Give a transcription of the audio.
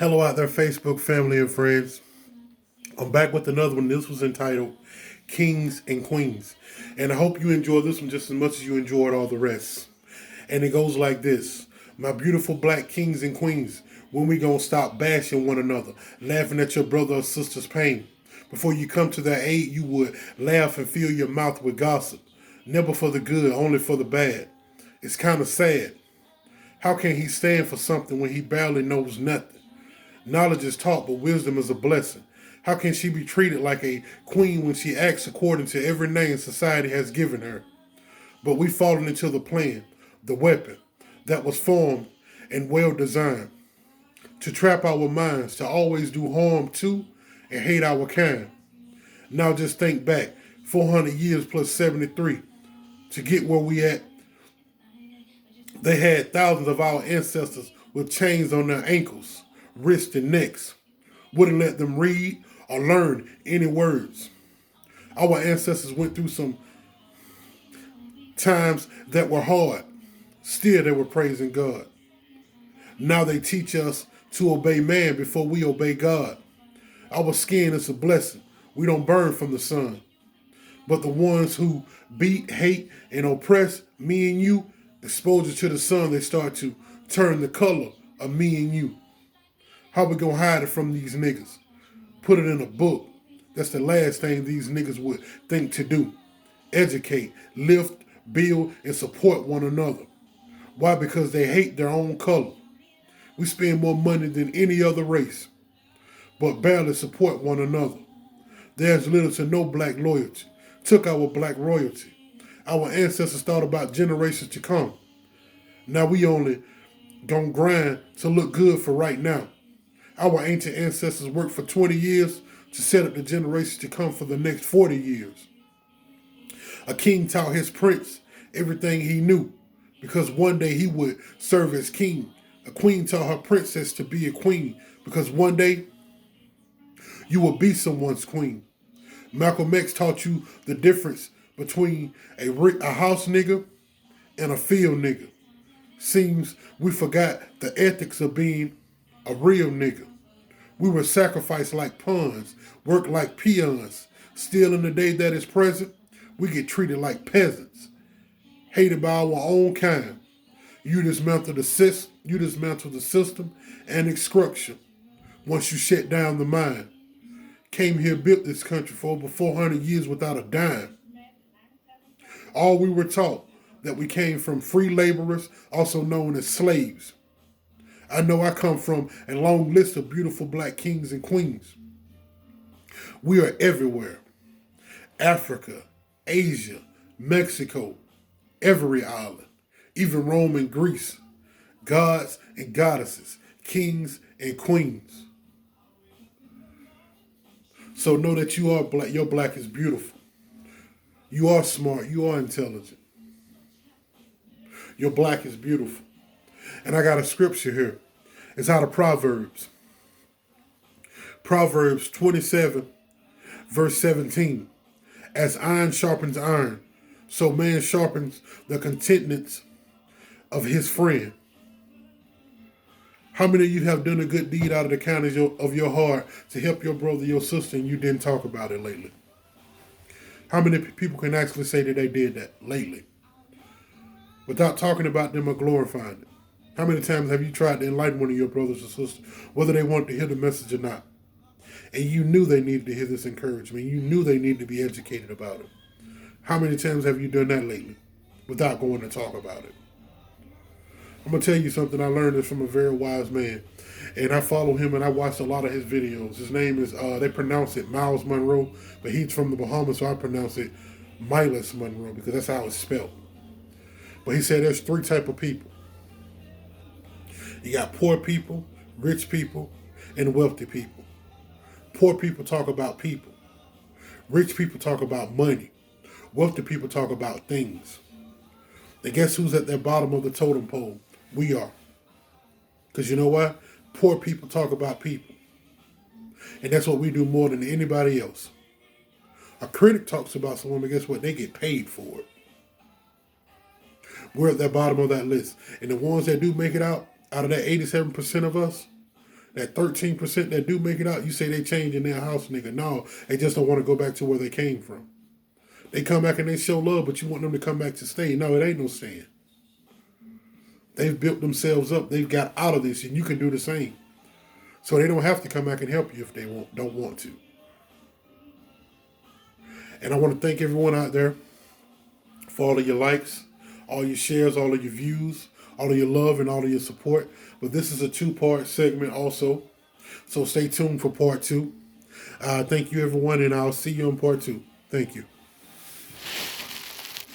Hello out there, Facebook family and friends. I'm back with another one. This was entitled Kings and Queens. And I hope you enjoy this one just as much as you enjoyed all the rest. And it goes like this. My beautiful black kings and queens, when we gonna stop bashing one another, laughing at your brother or sister's pain? Before you come to their aid, you would laugh and fill your mouth with gossip. Never for the good, only for the bad. It's kind of sad. How can he stand for something when he barely knows nothing? Knowledge is taught, but wisdom is a blessing. How can she be treated like a queen when she acts according to every name society has given her? But we've fallen into the plan, the weapon that was formed and well designed to trap our minds, to always do harm to and hate our kind. Now just think back 400 years plus 73 to get where we at. They had thousands of our ancestors with chains on their ankles, wrists, and necks. Wouldn't let them read or learn any words. Our ancestors went through some times that were hard. Still, they were praising God. Now they teach us to obey man before we obey God. Our skin is a blessing. We don't burn from the sun. But the ones who beat, hate, and oppress me and you, exposure to the sun, they start to turn the color of me and you. How we gonna hide it from these niggas? Put it in a book. That's the last thing these niggas would think to do. Educate, lift, build, and support one another. Why? Because they hate their own color. We spend more money than any other race, but barely support one another. There's little to no black loyalty. Took our black royalty. Our ancestors thought about generations to come. Now we only gonna grind to look good for right now. Our ancient ancestors worked for 20 years to set up the generations to come for the next 40 years. A king taught his prince everything he knew because one day he would serve as king. A queen taught her princess to be a queen because one day you will be someone's queen. Malcolm X taught you the difference between a house nigga and a field nigga. Seems we forgot the ethics of being a real nigga. We were sacrificed like pawns, worked like peons. Still in the day that is present, we get treated like peasants, hated by our own kind. You dismantle the system and its structure. Once you shut down the mind, came here, built this country for over 400 years without a dime. All we were taught that we came from free laborers, also known as slaves. I know I come from a long list of beautiful black kings and queens. We are everywhere. Africa, Asia, Mexico, every island, even Rome and Greece. Gods and goddesses, kings and queens. So know that you are black. Your black is beautiful. You are smart. You are intelligent. Your black is beautiful. And I got a scripture here. It's out of Proverbs. Proverbs 27, verse 17. As iron sharpens iron, so man sharpens the contentments of his friend. How many of you have done a good deed out of the kindness of your heart to help your brother, your sister, and you didn't talk about it lately? How many people can actually say that they did that lately without talking about them or glorifying it? How many times have you tried to enlighten one of your brothers or sisters, whether they wanted to hear the message or not? And you knew they needed to hear this encouragement. You knew they needed to be educated about it. How many times have you done that lately without going to talk about it? I'm going to tell you something. I learned this from a very wise man. And I follow him and I watched a lot of his videos. His name is, they pronounce it Miles Monroe, but he's from the Bahamas, so I pronounce it Miles Monroe because that's how it's spelled. But he said there's three types of people. You got poor people, rich people, and wealthy people. Poor people talk about people. Rich people talk about money. Wealthy people talk about things. And guess who's at the bottom of the totem pole? We are. Because you know what? Poor people talk about people. And that's what we do more than anybody else. A critic talks about someone, but guess what? They get paid for it. We're at the bottom of that list. And the ones that do make it out of that 87% of us, That 13% that do make it out, you say they change in their house, nigga. No, they just don't want to go back to where they came from. They come back and they show love, but you want them to come back to stay. No, it ain't no staying. They've built themselves up. They've got out of this, and you can do the same. So they don't have to come back and help you if they don't want to. And I want to thank everyone out there for all of your likes, all your shares, all of your views, all of your love, and all of your support. But this is a 2-part segment also. So stay tuned for part 2. Thank you, everyone, and I'll see you on part 2. Thank you.